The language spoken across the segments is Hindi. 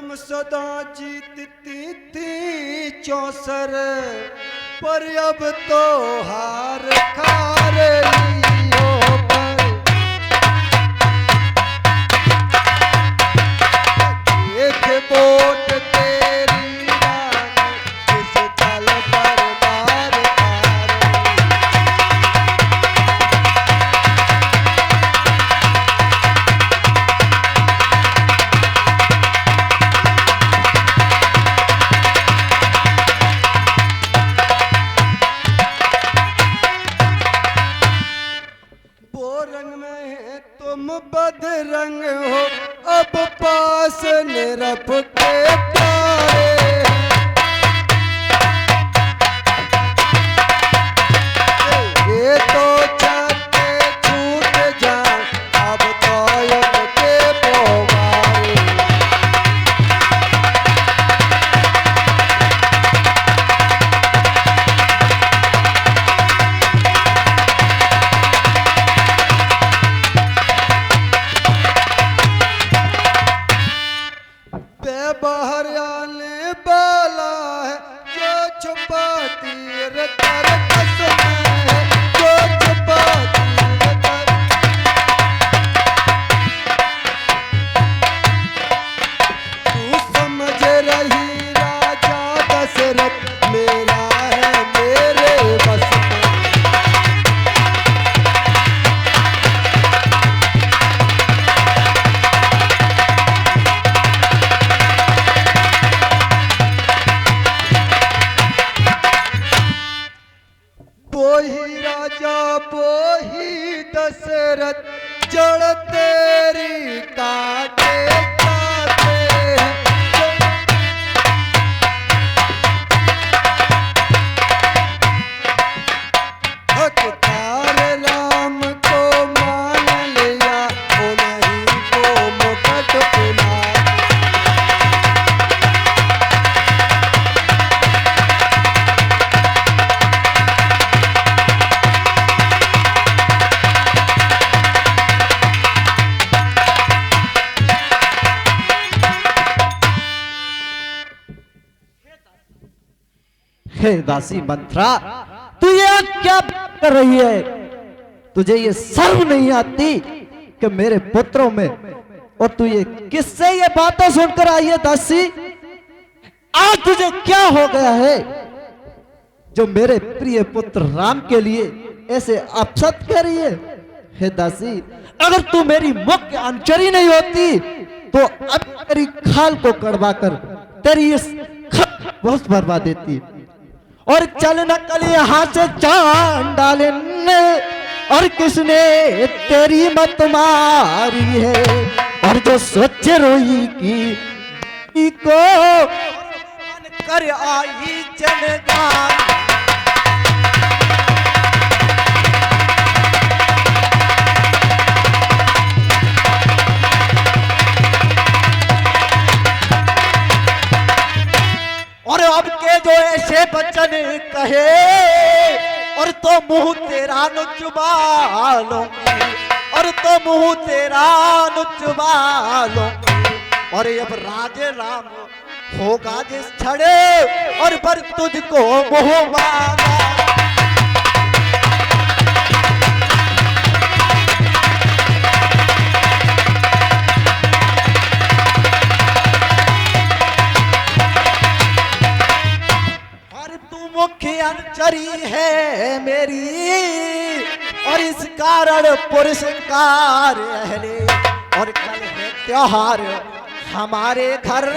तुम सदा जीतती थी चौसर, पर अब तो हार खा रही हो पर। एक वोट तेरी रानी किस दल पर मार खा रही। वो रंग में है तुम बदरंग हो, अब पास निरप के प्यारे। ये तो चाहते छूट जाए, अब तो युग के पोवारे। बाहर आने वाला है जो छुपा तीर कर कसम है, जो छुपा तीर कर। तू समझ रही राजा दशरथ, मेरा है मेरे बस में। वही राजा वही दशरथ, जड़ तेरी काटे जाते हैं। हकदार राम को मान लिया, उन्हीं को मुकुट पिला। हे दासी मंत्रा, तू ये क्या कर रही है? तुझे ये शर्म नहीं आती कि मेरे पुत्रों में, और तू ये किससे ये बातें सुनकर आई है दासी? आज तुझे क्या हो गया है जो मेरे प्रिय पुत्र राम के लिए ऐसे अपशब्द कह रही है? हे दासी, अगर तू मेरी मुख्य अनुचरी नहीं होती तो अब तेरी खाल को कड़वाकर तेरी इस बहुत बर्बा देती। और चल नकल यहाँ से जान डालने, और किसने तेरी मत मारी है? और जो सोच रोई की को मन कर आई जनगान। और अब के जो ऐसे बचन कहे, और तो मुंह तेरा नुचबा लूंगी, और तो मुंह तेरा नुचबा लूंगी। और अब राजे राम होगा जिस छड़े, और पर तुझको मुंह मांगा। मुख्य अनुचरी है मेरी, और इस कारण पुरस्कार अहले। और कल है त्योहार हमारे घर,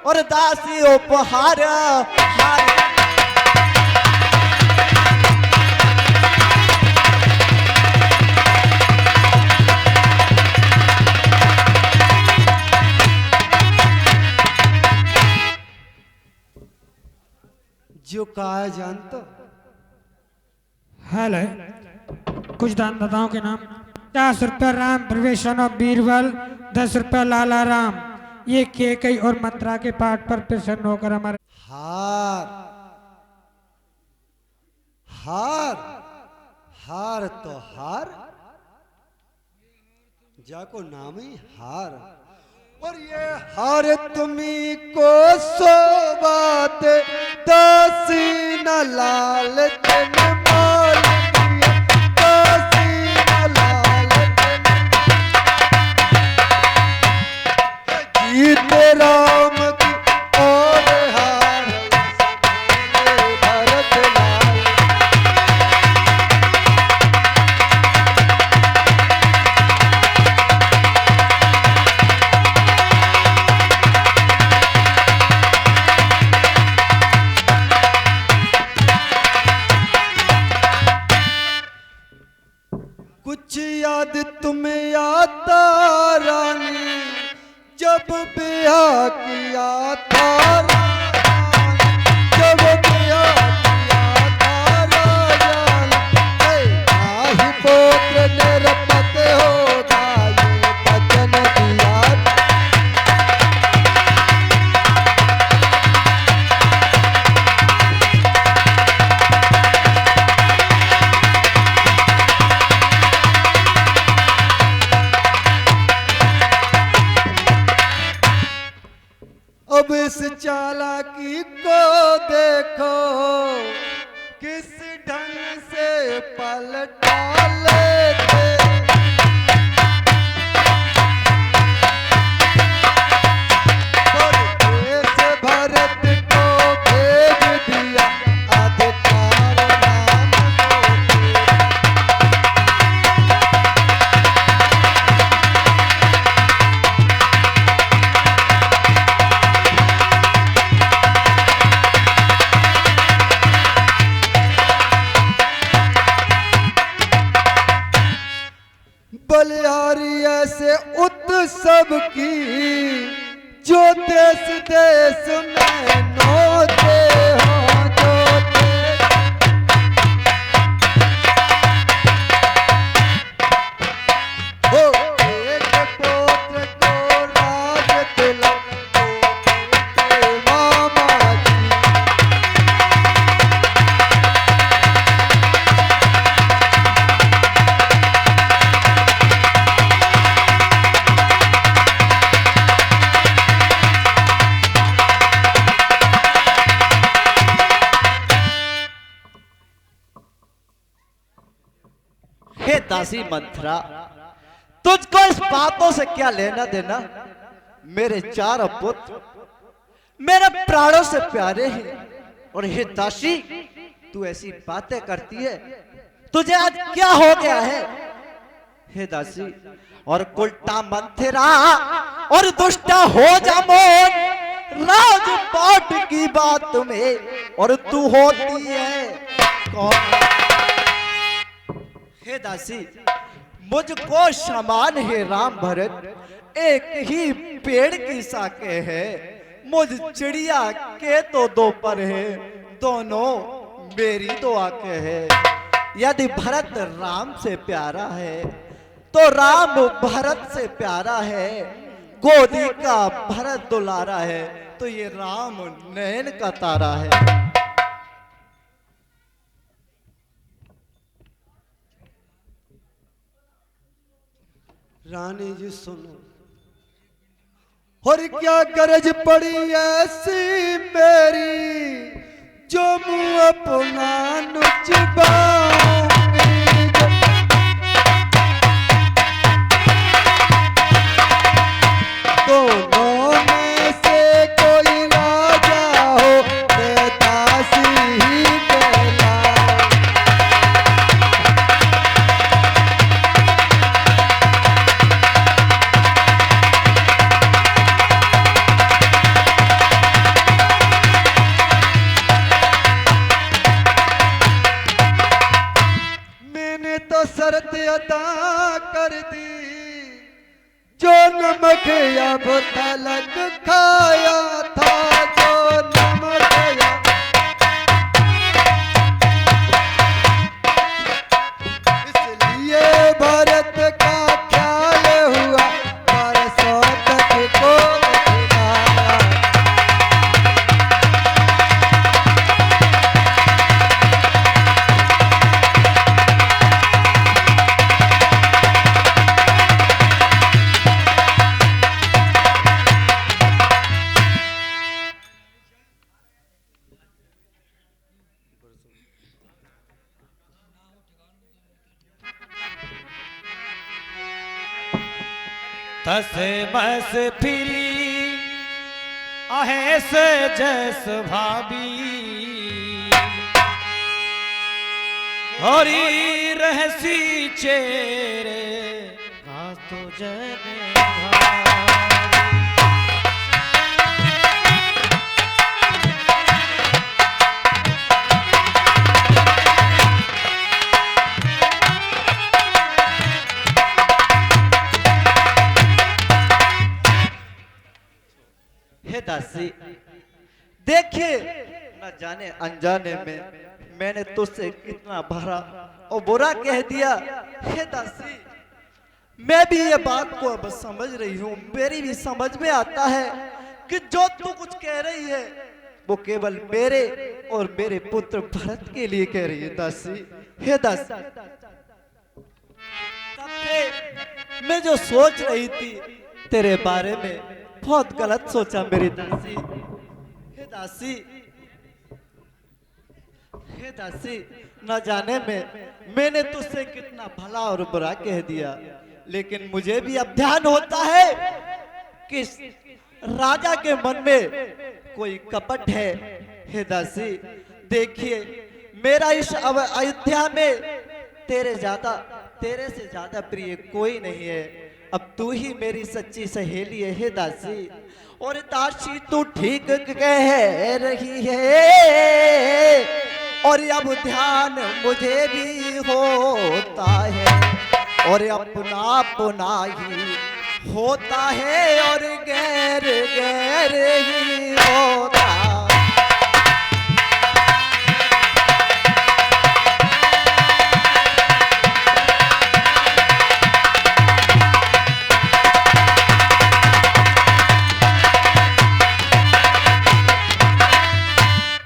और दासी उपहार हार। जो कहा जानतो? हाल है कुछ दानदाताओं के नाम। 50 रुपया राम प्रवेशन और बीरबल, 10 रुपया लाला राम। ये केकई और मंत्रा के पाठ पर प्रसन्न होकर हमारे हार हार हार तो हार, जाको नाम ही हार। और ये हर तुम्ही को सोबात दासी न लाल तेन माल दिया, दासी न लाल तेन जीत राम की और हार भरत लाल। कुछ याद तुम्हें आता रानी जब ब्याह किया था रानी, जब ब्याह किया था राजान, आही पुत्र निरपत हो जाए बचन दिया। अब इस चालाकी को देखो किस ढंग से पलटा लेते। परदेस भरत को भेज दिया अधिकार नाम को। बलिहारी ऐसे उत्सव की जो देश देश में नौते हो, जो देश हो। एक पुत्र को राज तिलक दो मामा जी। हे दासी मंथरा, तुझको इस बातों से क्या लेना देना? मेरे चारों पुत्र मेरे प्राणों से प्यारे हैं। और हे दासी, तू ऐसी बातें करती है, तुझे आज क्या हो गया है? हे दासी, और उल्टा मंथरा और दुष्टा हो जामोन, राजपाट की बात में और तू होती है कौन? हे दासी, मुझको समान है राम भरत, एक ही पेड़ की शाखे है। मुझ चिड़िया के तो दो पर है, दोनों मेरी दो आंखें है। यदि भरत राम से प्यारा है तो राम भरत से प्यारा है। गोदी का भरत दुलारा है तो ये राम नयन का तारा है। रानी जी सुनो, और क्या गरज पड़ी ऐसी मेरी जो मुँह अपना नुचबाऊंगी। दोनों में से कोई राजा हो मैं दासी ही कहलाऊं। तो शर्त अदा कर दी, जो नमक अब तलक खाया था, जो नमक इसलिए भरत का ख्याल हुआ परसों तक को खिलाया। तस बस फिरी अहेस जस भाभी हरी रहसी चेरे का तो जने भारी। हे दासी, देखिए न जाने अनजाने में मैंने तुझसे कितना भरा और बुरा कह दिया। हे दासी, मैं भी ये बात को अब समझ रही हूँ, मेरी भी समझ में आता है कि जो तू कुछ कह रही है वो केवल मेरे और मेरे पुत्र भरत के लिए कह रही है दासी। हे दासी, तब से मैं जो सोच रही थी तेरे बारे में बहुत गलत सोचा मेरी दासी। हे दासी, हे दासी, न जाने में मैंने तुझसे कितना भला और बुरा कह दिया, लेकिन मुझे भी अब ध्यान होता है कि राजा के मन में कोई कपट है। हे दासी, देखिए मेरा इस अयोध्या में तेरे से ज्यादा प्रिय कोई नहीं है। अब तू ही मेरी सच्ची सहेली है। हे दासी, और दासी तू ठीक कह रही है, और अब ध्यान मुझे भी होता है, और अपना अपना ही होता है, और गैर गैर ही होता।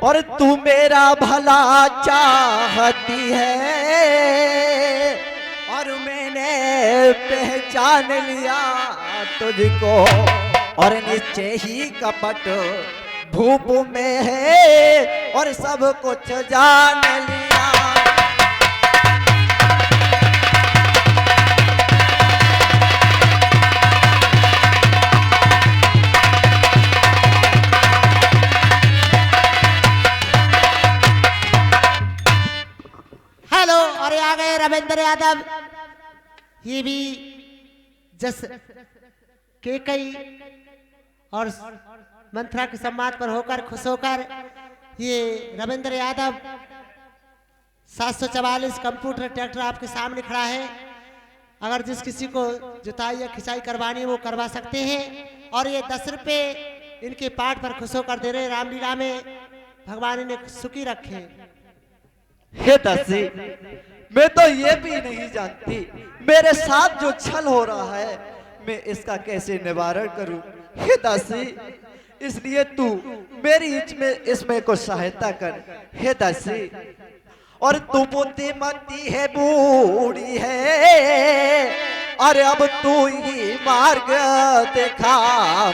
और तू मेरा भला चाहती है, और मैंने पहचान लिया तुझको, और निश्चय ही कपट भूप में है, और सब कुछ जान लिया। हेलो, और आ गए रविंद्र यादव। ये भी जस केकई और मंत्रा के सम्मान पर होकर खुश होकर ये रविंद्र यादव 744 कंप्यूटर ट्रैक्टर आपके सामने खड़ा है। अगर जिस किसी को जुताई या खिंचाई करवानी वो करवा सकते हैं। और ये 10 रुपये इनके पाठ पर खुश होकर दे रहे। रामलीला में भगवान इन्हें सुखी रखे। हे दासी, मैं तो ये भी नहीं जानती मेरे साथ जो छल हो रहा है मैं इसका कैसे निवारण करूं। हे दासी, इसलिए तू मेरी इसमें को सहायता कर। हे दासी, और तू बुद्धिमती है, बूढ़ी है, अरे अब तू ही मार्ग दिखा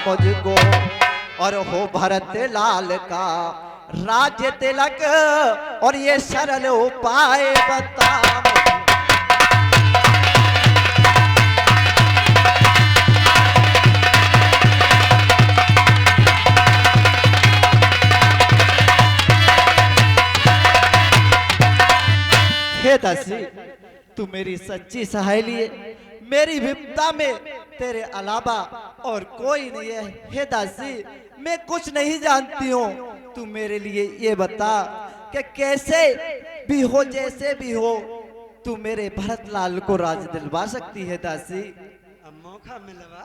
मुझको, और हो भरत लाल का राज्य तिलक, और ये सरल उपाय बता। हे दासी, तू मेरी सच्ची सहेली है, मेरी विपदा में तेरे अलावा और कोई नहीं है। हे दासी, मैं कुछ नहीं जानती हूँ, तू मेरे लिए ये बता कि कैसे भी हो, जैसे भी हो, तू मेरे भरत लाल को राज दिलवा सकती है। दासी, अब मौका मिलवा।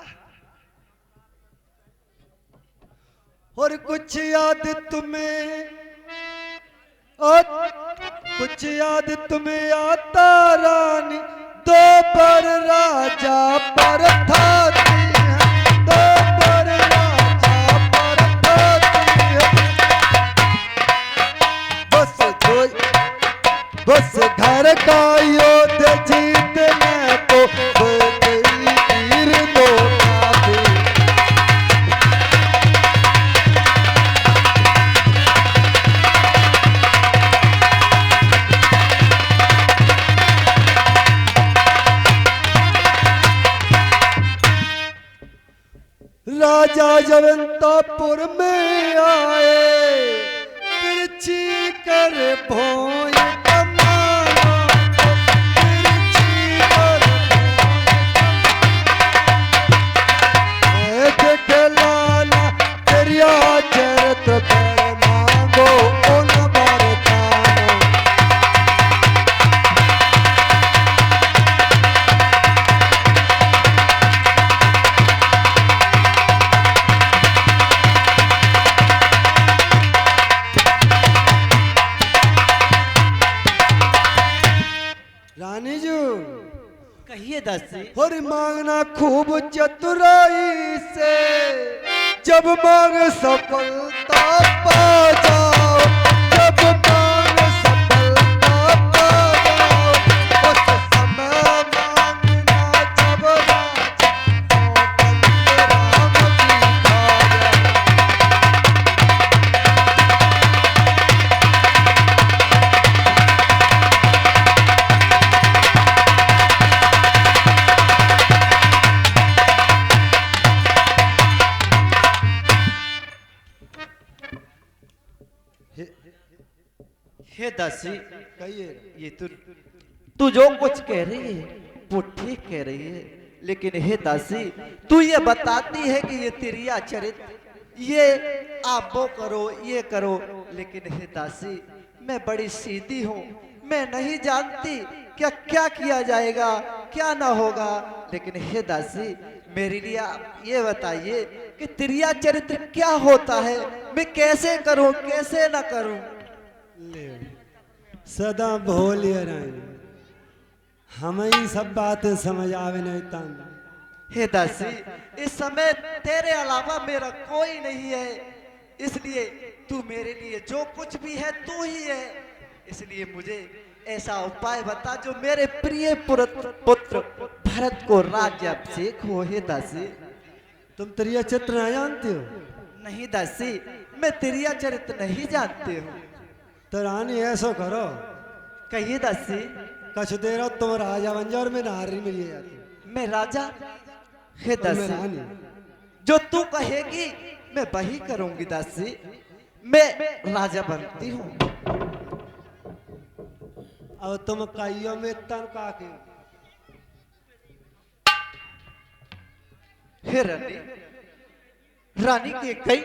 और कुछ याद तुम्हें आता रानी, दो पर राजा पर थाती है, दो पर राजा पर थाती है। बस घर का योद्धा जीतने को तीर दो काफी। राजा जवंतापुर में आए, तिरछी कर भोय कमाना, तिरछी कर भोय देख लाला तेरिया चरित्र पर मांगो उन वरदानों। रानी जी कहिए दासी। और मांगना खूब चतुराई से, जब मांग सफलता पा जाओ, जब मांग सफलता पा जाओ, उस समय मांगना जब राजा राम की खाया। हे दासी, कहिए ये तू जो कुछ कह रही है वो ठीक कह रही है, लेकिन हे दासी तू ये बताती है कि ये तिरिया चरित्र, ये आप वो करो ये करो, लेकिन हे दासी मैं बड़ी सीधी हूँ, मैं नहीं जानती क्या क्या किया जाएगा क्या ना होगा। लेकिन हे दासी मेरे लिए आप ये बताइए कि तिरिया चरित्र क्या होता है, मैं कैसे करूं कैसे ना करूं। ले सदा भोलिए रहे, हमें सब बातें समझ आवे नहीं तन। हे दासी इस समय तेरे अलावा मेरा कोई नहीं है, इसलिए तू मेरे लिए जो कुछ भी है तू ही है, इसलिए मुझे ऐसा उपाय बता जो मेरे प्रिय पुत्र भरत को राज्याभिषेक हो। हे दासी तुम त्रिया चित्र नहीं जानते हो? नहीं दासी मैं तिरिया चरित्र नहीं जानती हूँ। तो रानी ऐसा करो, कहिए दासी। कछ देर तुम राजा बन जाओ और मैं नारी मिल जाती। मैं राजा? हे और मैं दासी रानी। जो तू कहेगी मैं वही करूंगी दासी, मैं राजा बनती हूँ। अब तुम कहियो में तन काके। हे रानी, रानी के कई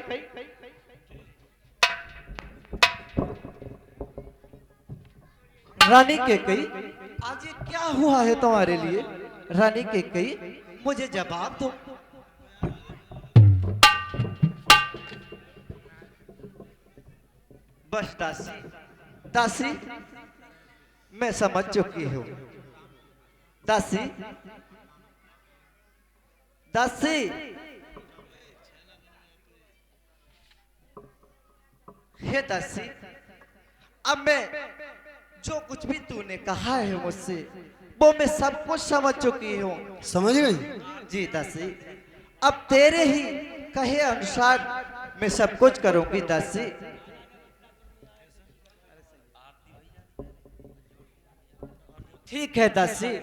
रानी के कई आज ये क्या हुआ है तुम्हारे लिए? रानी के कई मुझे जवाब दो। बस दासी, दासी मैं समझ चुकी हूँ। दासी, दासी हे दासी, अब मैं जो कुछ भी तूने कहा है मुझसे वो मैं सब कुछ समझ चुकी हूँ। समझ गई? जी दासी, अब तेरे ही कहे अनुसार मैं सब कुछ करूंगी दासी। ठीक है दासी,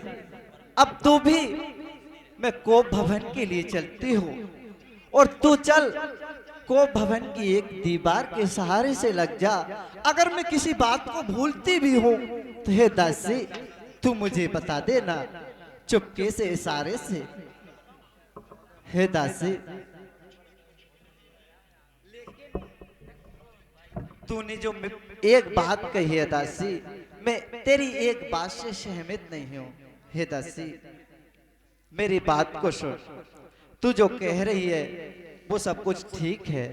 अब तू भी मैं कोप भवन के लिए चलती हूँ और तू चल कोप भवन की एक दीवार के सहारे से लग जा। अगर मैं किसी बात को भूलती भी हूँ तो हे दासी तू मुझे बता देना चुपके से इशारे से। हे दासी तूने जो एक बात कही है दासी, मैं तेरी एक बात से सहमत नहीं हूँ। हे दासी मेरी बात को सुन, तू जो कह रही है वो सब कुछ ठीक है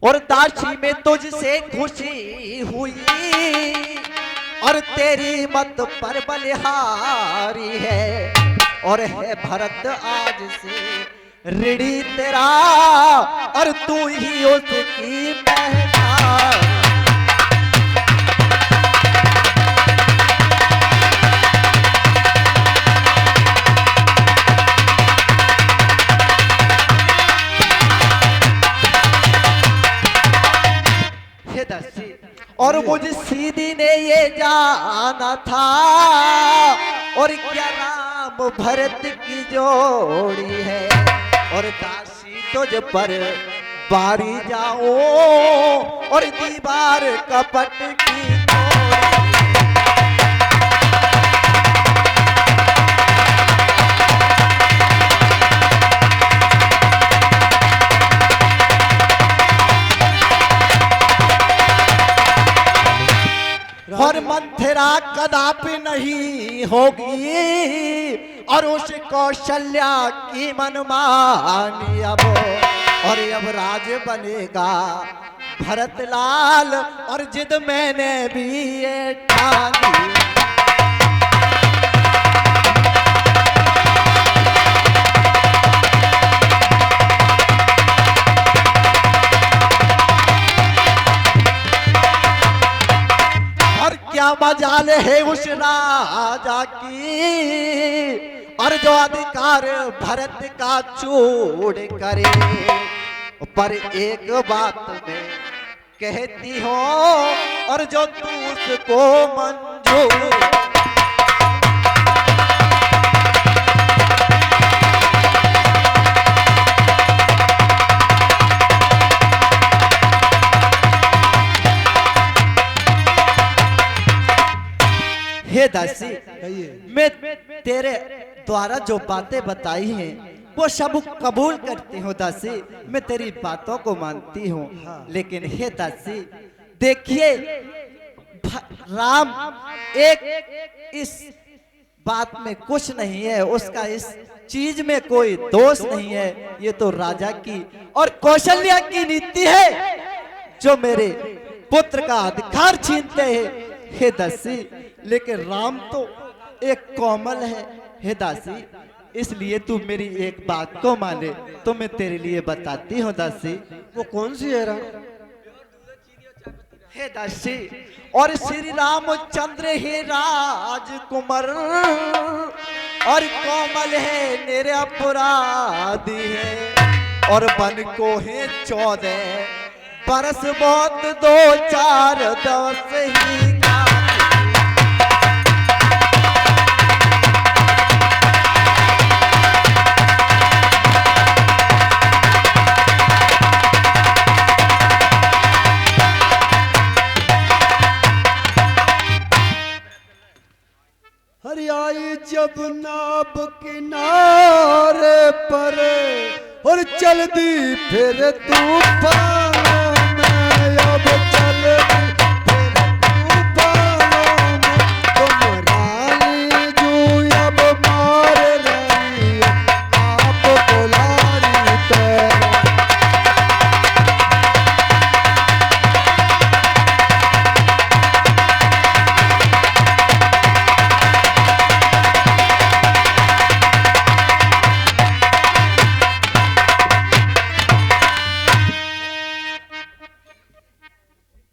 और दासी में तुझसे खुशी हुई और तेरी मत पर बलिहारी है और है भरत आज से ऋणी तेरा और तू ही उसकी मेहमान। और मुझे सीधी ने ये जाना था और क्या राम भरत की जोड़ी है और दासी तुझ पर बारी जाओ और दीवार कपट की तोड़। और मंथरा कदापि नहीं होगी और उस कौशल्या की मनमानी अब। और अब राज बनेगा भरतलाल और जिद मैंने भी ये ठानी। क्या मजाल है उस राजा की और जो अधिकार भरत का चूड़ करे। पर एक बात मैं कहती हो और जो तू उसको मंजूर। हे दासी, मैं तेरे द्वारा जो बातें बताई हैं वो सब कबूल करती हूँ दासी। मैं तेरी बातों को मानती हूँ। लेकिन हे दासी देखिए, राम एक इस बात में कुछ नहीं है, उसका इस चीज में कोई दोष नहीं है। ये तो राजा की और कौशल्या की नीति है जो मेरे पुत्र का अधिकार छीनते हैं। हे दासी, लेकिन राम तो एक कोमल है। हे दासी, इसलिए तू मेरी एक बात को माने तो मैं तेरे लिए बताती हूँ दासी। वो कौन सी है राम? हे दासी, और श्री रामचंद्र हे राजकुमार और कोमल है निरपराधी है और बन को है 14 बरस बहुत 2-4 दस ही। हरियाई जब नाब किनारे पर और चल दी फिर तूफानों में। अब चल दी फिर तूफानों में। तुम रानी जू अब मार रही आप बुलारी पैर।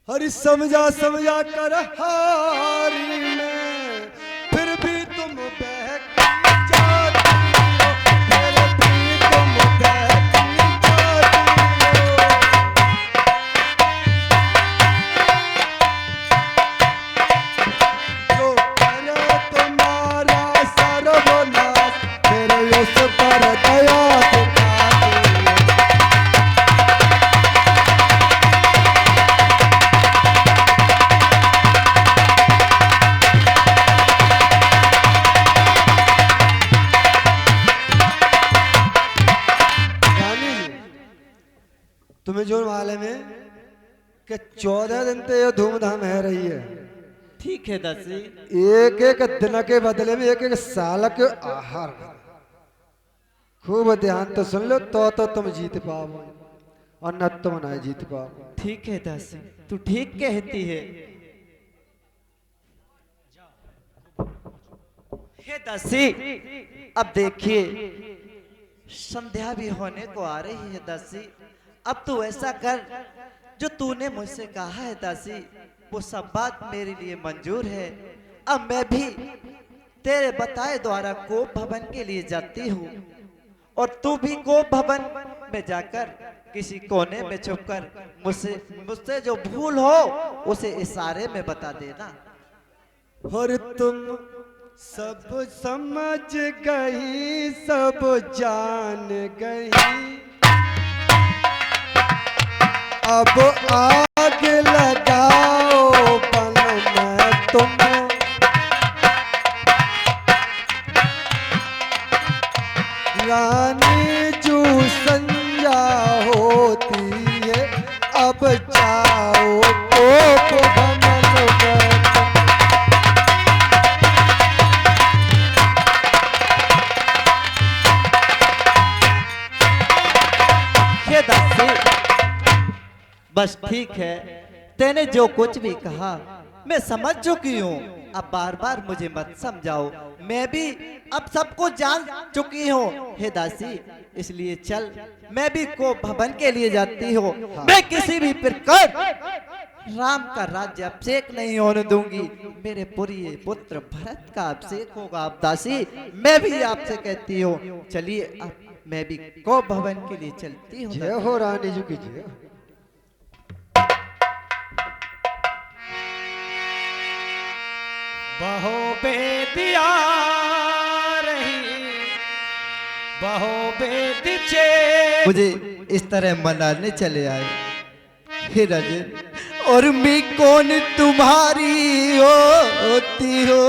हरि समझा समझा कर हारी में फिर भी तुम बहकी जाती हो। फिर भी तुम बहकी जाती हो। जो करे तुम्हारा सर्वनाश फिर उस पर दया दिखाती हो। तुम्हें जो मालूम है कि 14 दिन तो ये धूमधाम है रही है। ठीक है दासी। एक एक दिन के बदले में एक एक साल के आहार। खूब ध्यान तो सुन लो तो तुम जीत पाओ और न तुम नहीं जीत पाओ। ठीक है दासी, तू ठीक कहती है। हे दासी, अब देखिए संध्या भी होने को आ रही है दासी। अब तू ऐसा कर जो तूने मुझसे कहा है दासी, वो सब बात मेरे लिए मंजूर है। अब मैं भी तेरे बताए द्वारा कोप भवन के लिए जाती हूँ और तू भी कोप भवन में जाकर किसी कोने में छुपकर मुझसे जो भूल हो उसे इशारे में बता देना। और तुम सब समझ गई, सब जान गई अब आग लगाओ बन में तुम, रानी जू संजा होती है, अब जाओ तो भवन में। हे दासी, बस ठीक है, तेने जो कुछ भी कहा मैं समझ चुकी हूँ। अब बार बार मुझे मत समझाओ, मैं भी अब सबको जान चुकी हूँ। हे दासी, इसलिए चल, मैं भी को भवन के लिए जाती हूँ। मैं किसी भी प्रकार राम का राज्य अभिषेक नहीं होने दूंगी। मेरे प्रिय पुत्र भरत का अभिषेक होगा। अब दासी, मैं भी आपसे कहती हूँ, चलिए अब मैं भी को भवन के लिए चलती हूँ। जय हो रानी जी की जय। बहो बेदिया रही, बहो बेद चे। मुझे इस तरह मनाने चले आए। हे राजन, और मैं कौन तुम्हारी होती हो,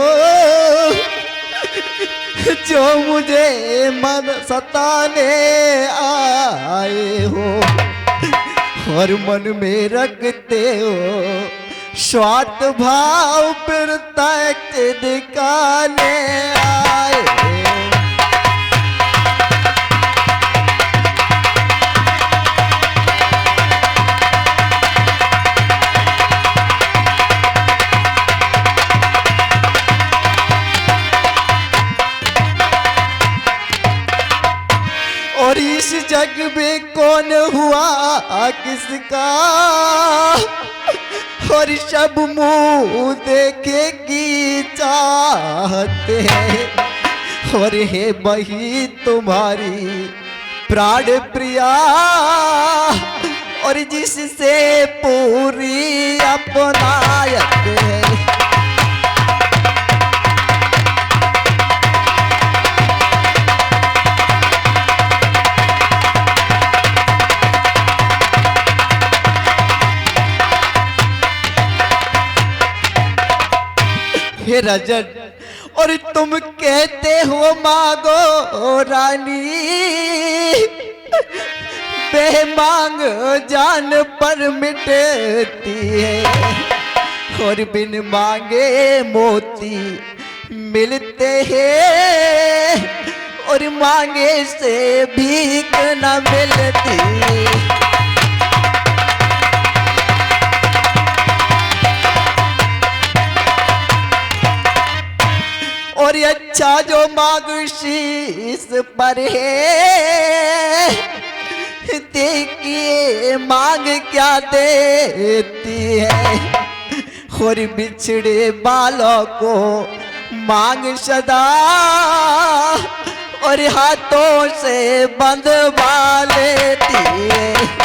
जो मुझे मन सताने आए हो, और मन में रखते हो स्वार्थ भाव, फिर तक दिखाने आए हो। और इस जग में कौन हुआ किसका, और सब मुंह देखे की चाहते हैं। और हे बही तुम्हारी प्राण प्रिया, और जिससे पूरी अपनायत है। हे राजन, और तुम कहते हो मांगो रानी, बेमांग जान पर मिटती है। और बिन मांगे मोती मिलते हैं, और मांगे से भीख न मिलती। और अच्छा जो मांग शीस पर है, देखिए मांग क्या देती है। और बिछड़े बालों को मांग सदा, और हाथों से बंधवा लेती है।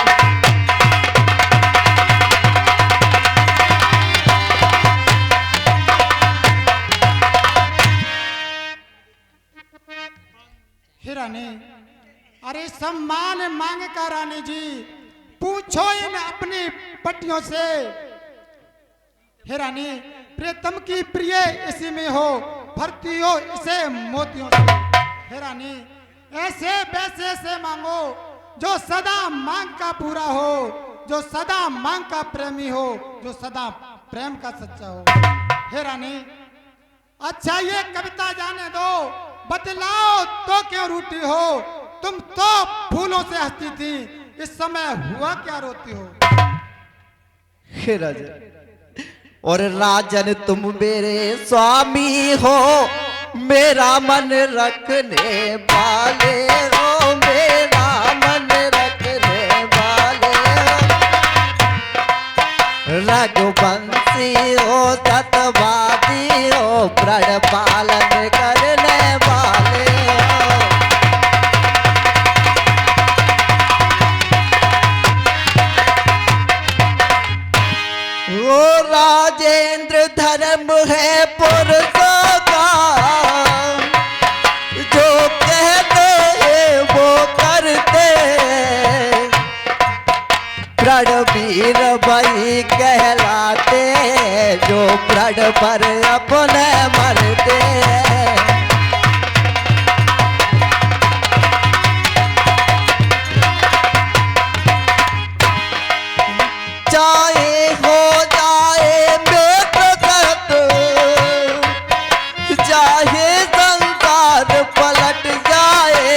रानी, अरे सम्मान मांग कर रानी जी, पूछो इन अपनी पट्टियों से। हे रानी, प्रियतम की प्रिय इसी में हो, भरती हो इसे मोतियों से। हे रानी, ऐसे वैसे से मांगो जो सदा मांग का पूरा हो, जो सदा मांग का प्रेमी हो, जो सदा प्रेम का सच्चा हो। हे रानी, अच्छा ये कविता जाने दो, बतलाओ तो क्यों रूठी हो, तुम तो फूलों से हंसती थी, इस समय हुआ क्या रोती हो। हे राजन, और राजन तुम मेरे स्वामी हो, मेरा मन रखने वाले हो, मेरा मन रखने वाले हो। रघुवंशी हो, सतवादी हो, प्रण पालन करने वाले हो। वो राजेंद्र धर्म है पुरुषों का, जो कहते हैं वो करते, प्रण भी वीर भाई कहलाते, जो प्रण पर अपने मरते। चाहे हो जाए बेप्रकट, चाहे संसार पलट जाए,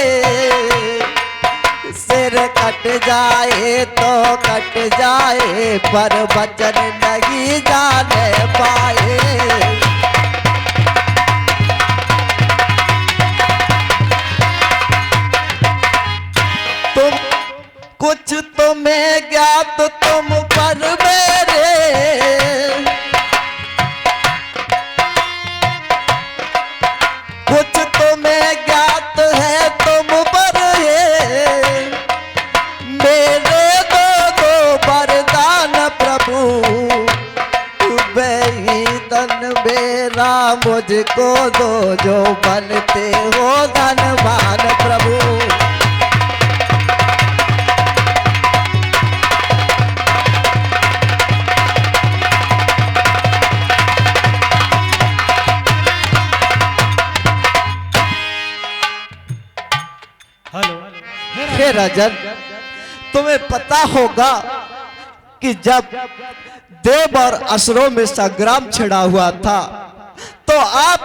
सिर कट जाए तो कट जाए, पर वचन नहीं जाने पाए। तुम कुछ तुम्हें ज्ञात तुम पर मेरे, कुछ तुम्हें ज्ञात है तुम पर है, मेरे दो वरदान प्रभु, बेईदन मेरा मुझको दो, जो बनते हो धनवान प्रभु। हे राजन, तुम्हें पता होगा कि जब देव और असुरों में संग्राम छिड़ा हुआ था, तो आप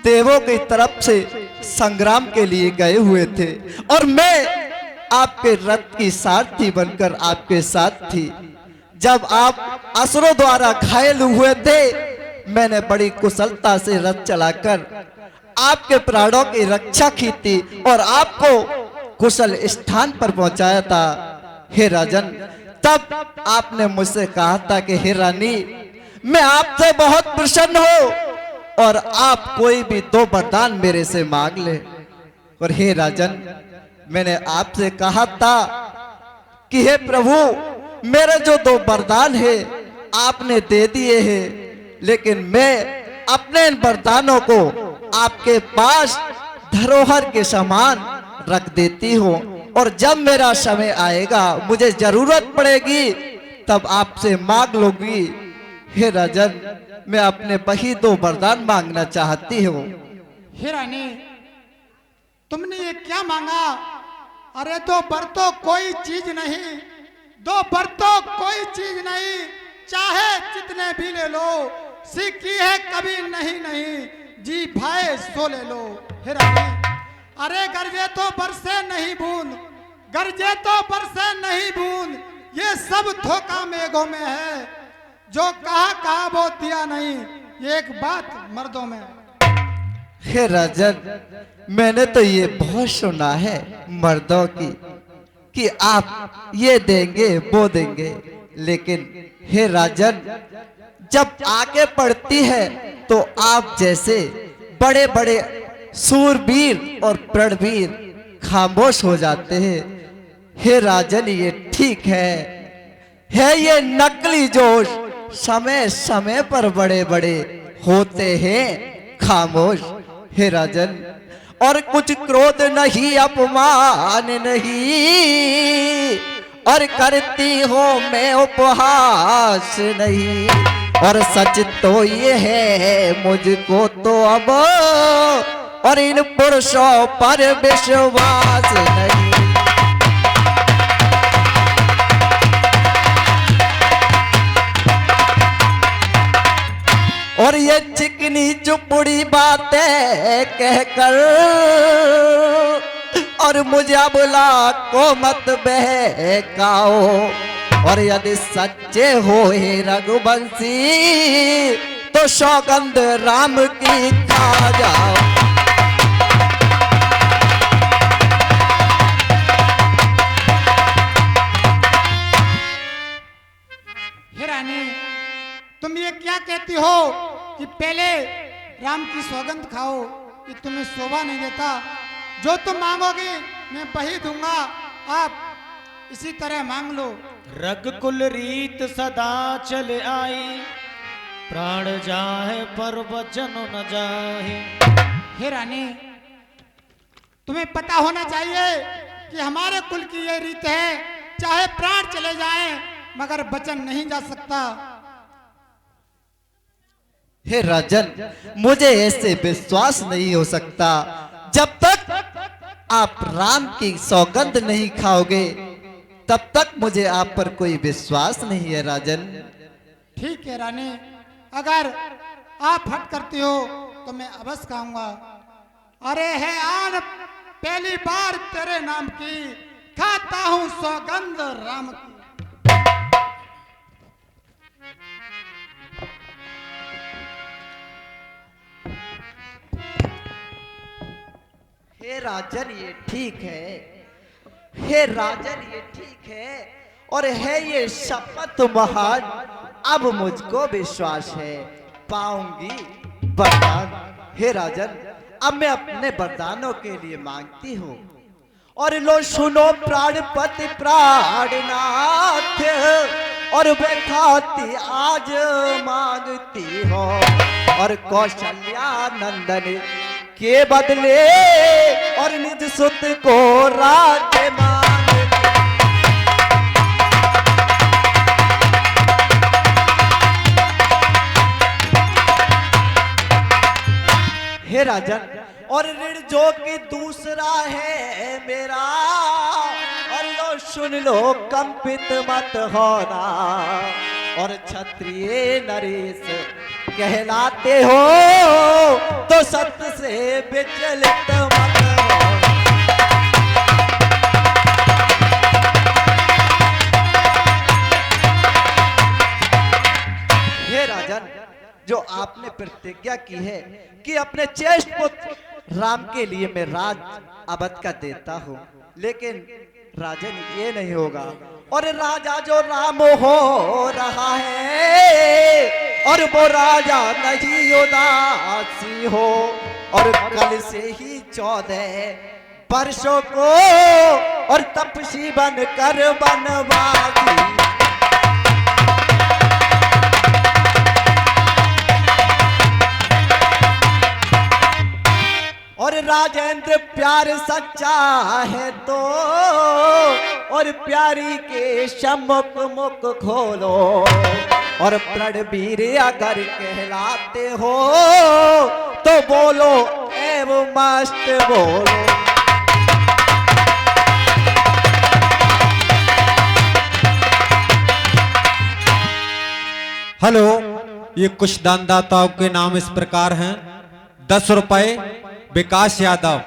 देवों की तरफ से संग्राम के लिए गए हुए थे, और मैं आपके रथ की सारथी बनकर आपके साथ थी। जब आप असुरों द्वारा घायल हुए थे, मैंने बड़ी कुशलता से रथ चलाकर आपके प्राणों की रक्षा की थी और आपको कुशल स्थान पर पहुंचाया था। हे राजन, तब आपने मुझसे कहा था कि हे रानी, मैं आपसे बहुत प्रसन्न हूं और आप कोई भी दो वरदान मेरे से मांग ले। और हे राजन, मैंने आपसे कहा था कि हे प्रभु, मेरे जो दो वरदान है आपने दे दिए हैं, लेकिन मैं अपने इन वरदानों को आपके पास धरोहर के समान रख देती हूँ, और जब मेरा समय आएगा, मुझे जरूरत पड़ेगी, तब आपसे मांग लूंगी। हे राजन, मैं अपने वही दो वरदान मांगना चाहती हूँ। हे रानी, तुमने ये क्या मांगा? अरे दो बर तो कोई चीज नहीं, दो बर तो कोई चीज नहीं, चाहे जितने भी ले लो, सीखी है कभी नहीं नहीं, जी भाई सो ले लो। हे रानी, अरे गरजे तो बरसे नहीं बूंद, गरजे तो बरसे नहीं बूंद, ये सब धोखा मेघों में है, जो कहा वो दिया नहीं, ये एक बात मर्दों में। हे राजन, मैंने तो ये बहुत सुना है मर्दों की कि आप ये देंगे वो देंगे, लेकिन हे राजन, जब आगे पड़ती है तो आप जैसे बड़े बड़े सूरवीर और प्रणवीर खामोश हो जाते हैं। हे राजन, ये ठीक है ये नकली जोश समय समय पर बड़े बड़े होते हैं खामोश। हे राजन, और कुछ क्रोध नहीं, अपमान नहीं, और करती हो मैं उपहास नहीं, और सच तो ये है मुझको तो अब, और इन पुरुषों पर विश्वास नहीं। और ये चिकनी चुपड़ी बातें कहकर, और मुझे बुला को मत बहकाओ, और यदि सच्चे हो हे रघुवंशी, तो सौगंध राम की खा जाओ। हे रानी, तुम ये क्या कहती हो कि पहले राम की सौगंध खाओ, कि तुम्हें शोभा नहीं देता? जो तुम मांगोगी मैं वही दूंगा, आप इसी तरह मांग लो। रघुकुल रीत सदा चल आई, प्राण जाहे पर वचन न जाहे। हे रानी, तुम्हें पता होना चाहिए कि हमारे कुल की ये रीत है, चाहे प्राण चले जाएं मगर वचन नहीं जा सकता। हे राजन, मुझे ऐसे विश्वास नहीं हो सकता। जब तक आप राम की सौगंध नहीं खाओगे तब तक मुझे आप पर कोई विश्वास नहीं है राजन। ठीक है रानी, अगर आप हट करती हो तो मैं अवश्य खाऊंगा। अरे है आन पहली बार तेरे नाम की, खाता हूं सौगंध राम की। हे राजन ये ठीक है, हे राजन ये ठीक है, और है ये शपथ महान। अब मुझको विश्वास है पाऊंगी वरदान। हे राजन, अब मैं अपने वरदानों के लिए मांगती हूँ। और लो सुनो प्राणपति प्राणनाथ, और बैठाती आज मांगती हो, और कौशल्या नंदन के बदले और निज सुत को राज्य मांगती। हे राजन, और ऋण जो कि दूसरा है मेरा, और लो सुन लो कंपित मत होना, और क्षत्रिय नरेश कहलाते हो तो सत्य से विचलित मत होना। हे राजन, जो आपने प्रतिज्ञा की है कि अपने ज्येष्ठ पुत्र राम के लिए मैं राज अवध का देता हूँ, लेकिन राजन ये नहीं होगा। और राजा जो राम हो रहा है, और वो राजा नहीं उदासी हो, और कल से ही 14 वर्षों को और तपसी बन कर बनवासी। और राजेंद्र प्यार सच्चा है तो, और प्यारी के सम्मुख मुख खोलो, और प्रणवीर अगर कहलाते हो तो बोलो एवं मस्त बोलो। हेलो, ये कुछ दानदाताओं के नाम इस प्रकार हैं। 10 रुपए विकास यादव,